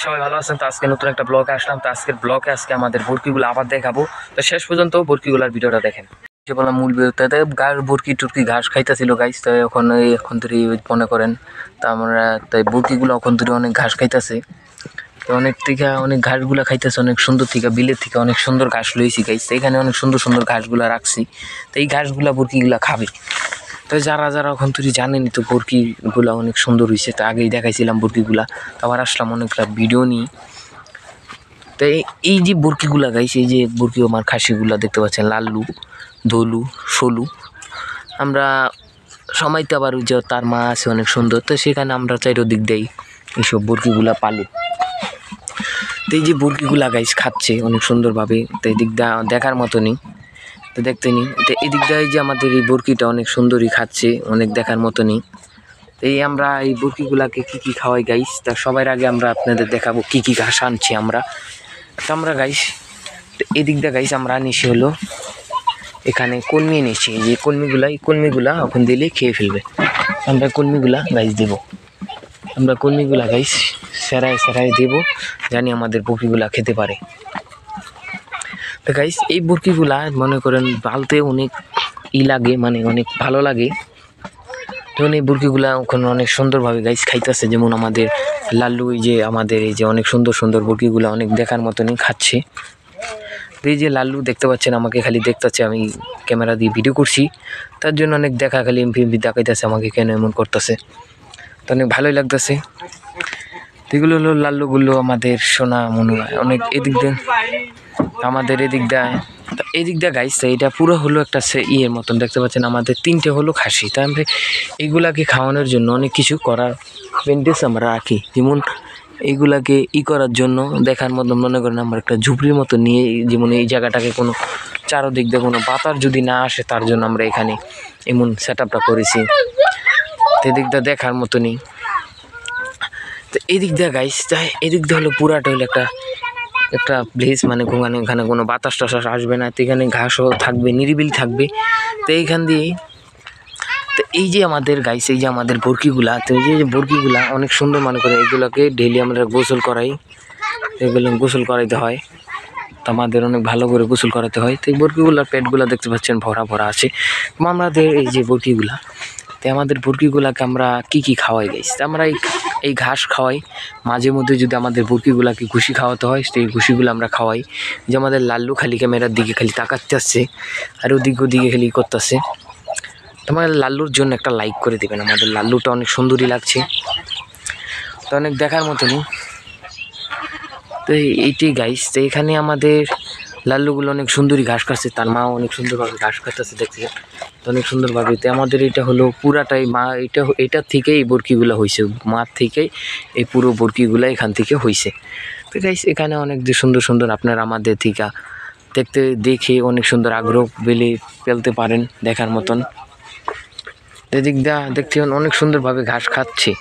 সবাই ভালো আছেন। তো আজকে নতুন একটা ব্লগে আসলাম। তো আজকের ব্লগে আজকে আমাদের বরকিগুলো আবার দেখাবো। তো শেষ পর্যন্ত বরকিগুলার ভিডিওটা দেখেন। বললাম মূল তাতে ঘাস বরকি টুরকি ঘাস খাইতেছিল গাইস। তো এখন ধরে মনে করেন তা আমরা তাই বরকিগুলো এখন ধরে অনেক ঘাস খাইতেছে। তো অনেক থেকে অনেক ঘাসগুলা খাইতেছে, অনেক সুন্দর থেকে বিলের থেকে অনেক সুন্দর ঘাস লইছি গাইস। তো এখানে অনেক সুন্দর সুন্দর ঘাসগুলা রাখছি। তো এই ঘাসগুলা বরকিগুলা খাবে। তো যারা যারা এখন তুই জানেনি তো বরকিগুলা অনেক সুন্দর হয়েছে। তো আগেই দেখাইছিলাম বরকিগুলা। তো আবার আসলাম অনেকটা ভিডিও নিয়ে। তো এই যে বরকিগুলা গাইস, এই যে বরকি আমার খাসিগুলা দেখতে পাচ্ছেন, লাল্লু, দলু, সলু। আমরা সময়তে আবার ওই যে তার মা আছে অনেক সুন্দর। তো সেখানে আমরা চারিদিক দেই এইসব বরকিগুলা পালি। তো এই যে বরকিগুলা গাইস খাচ্ছে অনেক সুন্দরভাবে। তো এই দিকটা দেখার মতনই। তো দেখতে নি তো এদিক দিয়ে যে আমাদের এই বরকিটা অনেক সুন্দরই খাচ্ছে, অনেক দেখার মতনই। এই আমরা এই বরকিগুলাকে কী খাওয়াই গাইস, তা সবার আগে আমরা আপনাদের দেখাবো কী ঘাস আনছি আমরা। তো আমরা গাইস এদিক দিয়ে গাইস আমরা আনিছি হলো এখানে কলমি এনেছি। এই কলমিগুলা এখন দিলে খেয়ে ফেলবে। আমরা কলমিগুলা গাইস দেবো, আমরা কলমিগুলা গাইস সেরাই দেবো, জানি আমাদের বরকিগুলা খেতে পারে। তো গাইস এই বরকিগুলা মনে করেন পালতে অনেক লাগে, মানে অনেক ভালো লাগে। যেমন এই বরকিগুলা ওখানে অনেক সুন্দরভাবে গাইস খাইতেছে। যেমন আমাদের লাল্লু এই যে আমাদের এই যে অনেক সুন্দর সুন্দর বরকিগুলা অনেক দেখার মতনই খাচ্ছে। তো এই যে লাল্লু দেখতে পাচ্ছেন আমাকে খালি দেখতেছে, আমি ক্যামেরা দিয়ে ভিডিও করছি তার জন্য অনেক দেখা খালি এমপি দেখাইতেছে আমাকে কেন এমন করতেছে। তো অনেক ভালোই লাগতেছে। এগুলো হলো লাল্লুগুলো আমাদের সোনা মনে হয় অনেক এদিক দিয়ে আমাদের এদিক দিয়ে গাইস। এটা পুরো হলো একটা ইয়ের মতন দেখতে পাচ্ছেন, আমাদের 3টে হলো খাসি। তাই আমরা এইগুলাকে খাওয়ানোর জন্য অনেক কিছু করার পেন্টেস আমরা রাখি। যেমন এইগুলাকে করার জন্য দেখার মতন মনে করেন আমরা একটা ঝুপড়ির মতো নিয়ে, যেমন এই জায়গাটাকে কোনো চারোদিক দিয়ে কোনো বাতাস যদি না আসে তার জন্য আমরা এখানে এমন সেট আপটা করেছি। তো এদিকটা দেখার মতনই। তো এদিক দিয়ে গাইস এদিক দিয়ে হলো পুরাটা হলো একটা প্লেস, মানে এখানে কোনো বাতাস টাতাস আসবে না। তো এখানে ঘাসও থাকবে, নিরিবিলি থাকবে। তো এইখান দিয়ে তো এই যে আমাদের গাইস এই যে আমাদের বরকিগুলা, তো এই যে বরকিগুলা অনেক সুন্দর মনে করে এইগুলোকে ডেইলি আমরা গোসল করাই, এগুলো গোসল করাইতে হয়। তো আমাদের অনেক ভালো করে গোসল করাতে হয়। তো এই বরকিগুলার পেটগুলা দেখতে পাচ্ছেন ভরা আছে। আমাদের এই যে বরকিগুলা, তো আমাদের বরকিগুলাকে আমরা কী খাওয়াই গাইস, আমরা এই ঘাস খাওয়াই। মাঝে মধ্যে যদি আমাদের বরকিগুলাকে ঘুষি খাওয়াতে হয় সেই ঘুষিগুলো আমরা খাওয়াই। যে আমাদের লাল্লু খালি ক্যামেরার দিকে খালি তাকাতে আসছে আর ওদিকে খালি করতেছে। তোমার লাল্লুর জন্য একটা লাইক করে দেবেন, আমাদের লাল্লুটা অনেক সুন্দরই লাগছে, তো অনেক দেখার মতনই। তো এইটাই গাইস। তো এখানে আমাদের লাল্লুগুলো অনেক সুন্দরই ঘাস খাচ্ছে, তার মাও অনেক সুন্দরভাবে ঘাস খাচ্ছে দেখতে অনেক সুন্দরভাবে। তো আমাদের এটা হলো পুরাটাই মা, এটার থেকেই এই বরকিগুলো হয়েছে, মার থেকেই এই পুরো বরকিগুলো এখান থেকে হয়েছে। তো গাইস এখানে অনেক যে সুন্দর সুন্দর আপনারা আমাদের থেকে দেখে অনেক সুন্দর আগ্রহ পেলতে পারেন দেখার মতন। এদিক দা দেখতে অনেক সুন্দরভাবে ঘাস খাচ্ছে।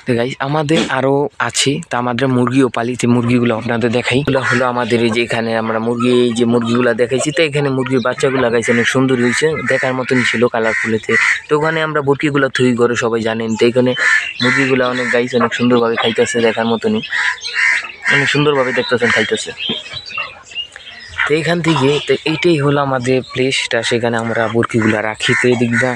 তো গাইস আমাদের আরও আছে, তা আমাদের মুরগিও পালি। যে মুরগিগুলো আপনাদের দেখাই, এগুলো হলো আমাদের এই যে এখানে আমরা মুরগি এই যে মুরগিগুলো দেখাইছি। তো এখানে মুরগির বাচ্চাগুলো গাইছে অনেক সুন্দর হয়েছে, দেখার মতন ছিল কালারফুলেতে। তো ওখানে আমরা বরকিগুলো থুই করে সবাই জানেন। তো এখানে মুরগিগুলো অনেক গাইছে অনেক সুন্দরভাবে খাইতেছে দেখার মতনই, অনেক সুন্দরভাবে দেখতেছেন খাইতেছে। তো এইখান থেকে তো এইটাই হলো আমাদের প্লেসটা, সেখানে আমরা বরকিগুলো রাখি। তো এদিকটা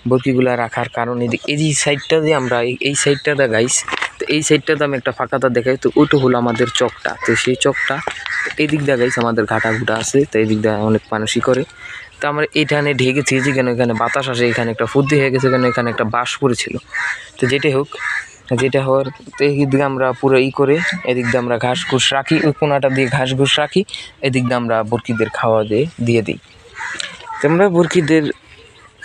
বরকিগুলো রাখার কারণ এই যে সাইডটা দিয়ে আমরা এই সাইডটাতে গাইস, তো এই সাইডটাতে আমি একটা ফাঁকাতা দেখাই। তো ওইটা হলো আমাদের চকটা। তো সেই চকটা এদিক দিয়ে গাইস আমাদের ঘাটা আছে। তো এদিক দিয়ে অনেক মানুষই করে। তো আমরা এখানে ঢেকেছি যেখানে এখানে বাতাস আসে, এখানে একটা ফুর্তি হয়ে গেছে, এখানে একটা বাঁশ পড়েছিল। তো যেটা হওয়ার তো এদিক দিয়ে আমরা পুরো করে এদিক দিয়ে আমরা ঘাস ঘুষ রাখি, ওই কোনাটা দিয়ে ঘাস ঘুষ রাখি, এদিক দিয়ে আমরা বরকিদের খাওয়া দিয়ে দিই। তো আমরা বরকিদের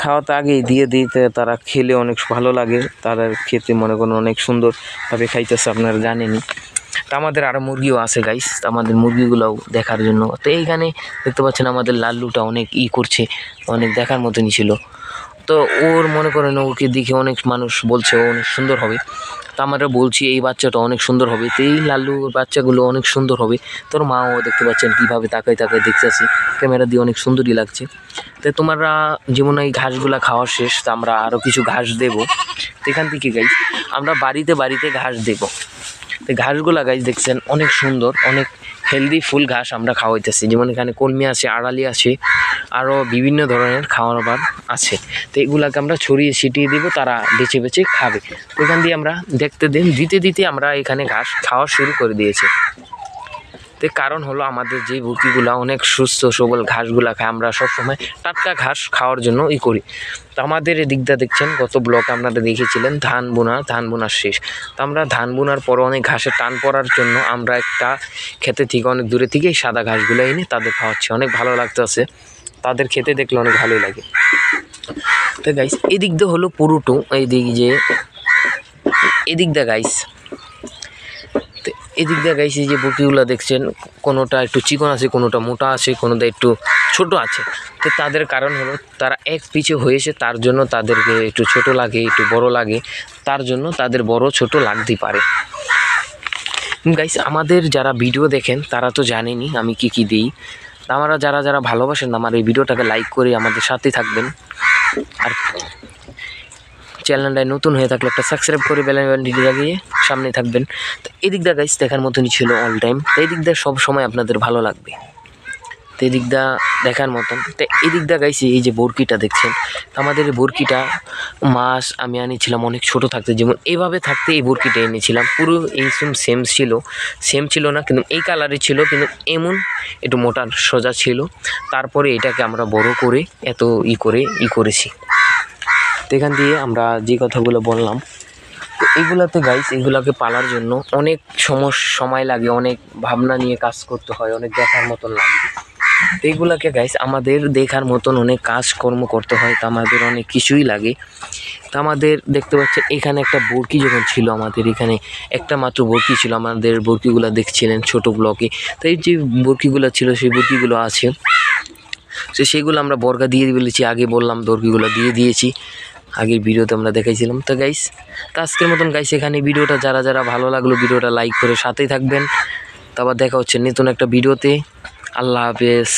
খাওয়াতে আগেই দিয়ে দিই, তারা খেলে অনেক ভালো লাগে, তারা খেতে মনে করেন অনেক সুন্দরভাবে খাইতেছে আপনারা জানেনই। তো আমাদের আরও মুরগিও আছে গাইস, তো আমাদের মুরগিগুলোও দেখার জন্য। তো এইখানে দেখতে পাচ্ছেন আমাদের লাল্লুটা অনেক করছে, অনেক দেখার মতনই ছিল। তো ওর মনে করেন ওকে দেখে অনেক মানুষ বলছে ও অনেক সুন্দর হবে। তো আমরা বলছি এই বাচ্চাটা অনেক সুন্দর হবে, তো এই লাল্লুর বাচ্চাগুলো অনেক সুন্দর হবে। তোর মাও দেখতে পাচ্ছেন কীভাবে তাকাই দেখতেছি, ক্যামেরা দিয়ে অনেক সুন্দরই লাগছে। তো তোমরা যেমন এই ঘাসগুলা খাওয়া শেষ, তো আমরা আরও কিছু ঘাস দেবো। তো এখান থেকে গাইস আমরা বাড়িতে ঘাস দেবো। তো ঘাসগুলা গাইস দেখছেন অনেক সুন্দর, অনেক হেলদি ফুল ঘাস আমরা খাওয়াইতেছি। যেমন এখানে কলমি আছে, আড়ালি আছে, আরও বিভিন্ন ধরনের খাবার আছে। তো এগুলাকে আমরা ছড়িয়ে ছিটিয়ে দিব, তারা বেছে বেছে খাবে। তো এখান দিয়ে আমরা দিতে দিতে আমরা এখানে ঘাস খাওয়া শুরু করে দিয়েছি। তো কারণ হলো আমাদের যে মুরগিগুলা অনেক সুস্থ সবল ঘাসগুলা খায়, আমরা সবসময় টাটকা ঘাস খাওয়ার জন্য করি। তো আমাদের এদিকটা দেখছেন গত ব্লকে আপনারা দেখেছিলেন ধান বোনার শেষ। তো আমরা ধান বোনার পর অনেক ঘাসে টান পড়ার জন্য আমরা একটা খেতে থেকে অনেক দূরে থেকেই সাদা ঘাসগুলো এনে তাদের খাওয়াচ্ছি। অনেক ভালো লাগতেছে, তাদের খেতে দেখলে অনেক ভালোই লাগে। তো গাইস এদিক দিয়ে হলো পুরোটো, এদিক দিয়ে গাইস, এদিক দিয়ে গাইছে যে বরকিগুলো দেখছেন কোনোটা একটু চিকন আছে, কোনোটা মোটা আছে, কোনোটা একটু ছোট আছে। তো তাদের কারণ হলো তারা এক পিছে হয়েছে, তার জন্য তাদেরকে একটু ছোট লাগে, একটু বড় লাগে, তার জন্য তাদের বড় ছোট লাগতেই পারে। গাইস আমাদের যারা ভিডিও দেখেন তারা তো জানেনই আমি কি দিই। আমরা যারা ভালোবাসেন আমার এই ভিডিওটাকে লাইক করে আমাদের সাথে থাকবেন, আর চ্যানেলটায় নতুন হয়ে থাকলে একটা সাবস্ক্রাইব করে বেল আইকনটি লাগিয়ে সামনে থাকবেন। তো এদিক দিয়ে গাইস দেখার মতনই ছিল অল টাইম। তো এদিক দিয়ে সব সময় আপনাদের ভালো লাগবে, তো এদিক দিয়ে দেখার মতন। তো এদিক দিয়ে গাইছি এই যে বরকিটা দেখছেন, আমাদের এই বরকিটা মাছ আমি আনিছিলাম অনেক ছোট থাকতে, যেমন এইভাবে থাকতে এই বরকিটা এনেছিলাম। পুরো এই সেম ছিল না, কিন্তু এই কালারে ছিল, কিন্তু এমন একটু মোটা সোজা ছিল। তারপরে এটাকে আমরা বড় করে এত করেছি। তো এখান দিয়ে আমরা যে কথাগুলো বললাম, তো এইগুলাতে গাইস এগুলাকে পালার জন্য অনেক সময় লাগে, অনেক ভাবনা নিয়ে কাজ করতে হয়, অনেক দেখার মতন লাগে। তো এইগুলাকে গাইস আমাদের দেখার মতন অনেক কাজকর্ম করতে হয়, তো আমাদের অনেক কিছুই লাগে। তো আমাদের দেখতে পাচ্ছেন এখানে একটা বরকি যখন ছিল, আমাদের এখানে একটা মাত্র বরকি ছিল, আমাদের বরকিগুলো দেখছিলেন ছোট ব্লকে। তো এই যে বরকিগুলো ছিল সেই বরকিগুলো আছে, তো সেগুলো আমরা বর্গা দিয়ে বলেছি, আগে বললাম বরকিগুলো দিয়ে দিয়েছি, আগের ভিডিওতে আমরা দেখাইছিলাম। তো গাইস তো আজকের মতন গাইস এখানে ভিডিওটা যারা ভালো লাগলো ভিডিওটা লাইক করে সাথেই থাকবেন। তো আবার দেখা হচ্ছে নতুন একটা ভিডিওতে। আল্লাহ হাফেজ।